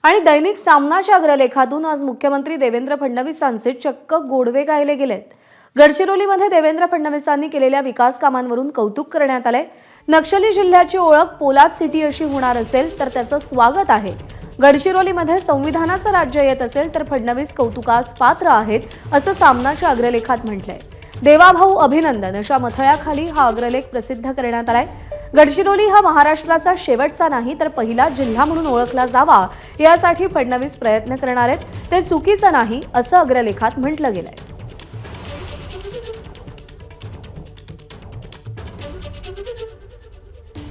आणि दैनिक सामनाच्या अग्रलेखातून आज मुख्यमंत्री देवेंद्र फडणवीसांचे चक्क गोडवे गायले गेलेत। गडचिरोलीमध्ये देवेंद्र फडणवीसांनी केलेल्या विकास कामांवरून कौतुक करण्यात आले। नक्षली जिल्ह्याची ओळख पोलाद सिटी अशी होणार असेल तर त्याचं स्वागत आहे। गडचिरोलीमध्ये संविधानाचं राज्य येत असेल तर फडणवीस कौतुकास पात्र आहेत असं सामनाच्या अग्रलेखात म्हटलंय। देवाभाऊ अभिनंदन अशा मथळ्याखाली हा अग्रलेख प्रसिद्ध करण्यात आलाय। गडचिरोली हा महाराष्ट्राचा शेवटचा नाही तर पहिला जिल्हा म्हणून ओळखला जावा यासाठी फडणवीस प्रयत्न करणार आहेत, ते चुकीचं नाही असं अग्रलेखात म्हटलं गेलंय।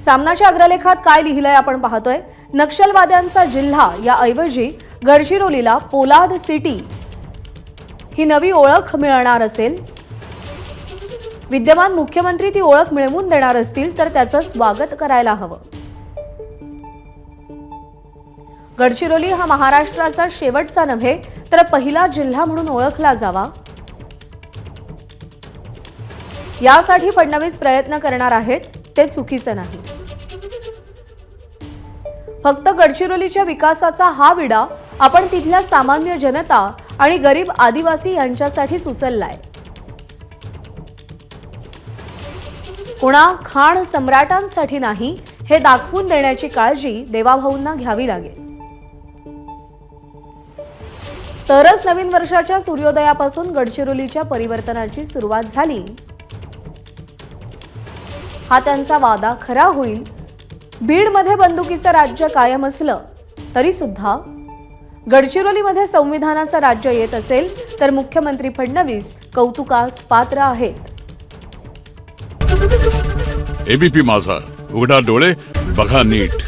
सामनाच्या अग्रलेखात काय लिहिलंय आपण पाहतोय। नक्षलवाद्यांचा जिल्हा या ऐवजी गडचिरोलीला पोलाद सिटी ही नवी ओळख मिळणार असेल। विद्यमान मुख्यमंत्री ती ओळख मिळवून देणार असतील तर त्याचं स्वागत करायला हवं। गडचिरोली हा महाराष्ट्राचा शेवटचा नव्हे तर पहिला जिल्हा म्हणून ओळखला जावा यासाठी फडणवीस प्रयत्न करणार आहेत, ते चुकीचं नाही। फक्त गडचिरोलीच्या विकासाचा हा विडा आपण तिथल्या सामान्य जनता आणि गरीब आदिवासी यांच्यासाठी उचललाय। कोणा खाण सम्राटांसाठी नाही हे दाखवून देण्याची काळजी देवाभाऊंना घ्यावी लागेल, तरच नवीन वर्षाच्या सूर्योदयापासून गडचिरोलीच्या परिवर्तनाची सुरुवात झाली हा त्यांचा वादा खरा होईल। बीडमध्ये बंदुकीचं राज्य कायम असलं तरी सुद्धा गडचिरोलीमध्ये संविधानाचं राज्य येत असेल तर मुख्यमंत्री फडणवीस कौतुकास पात्र आहेत। एबीपी माझा, उघडा डोळे बघा नीट।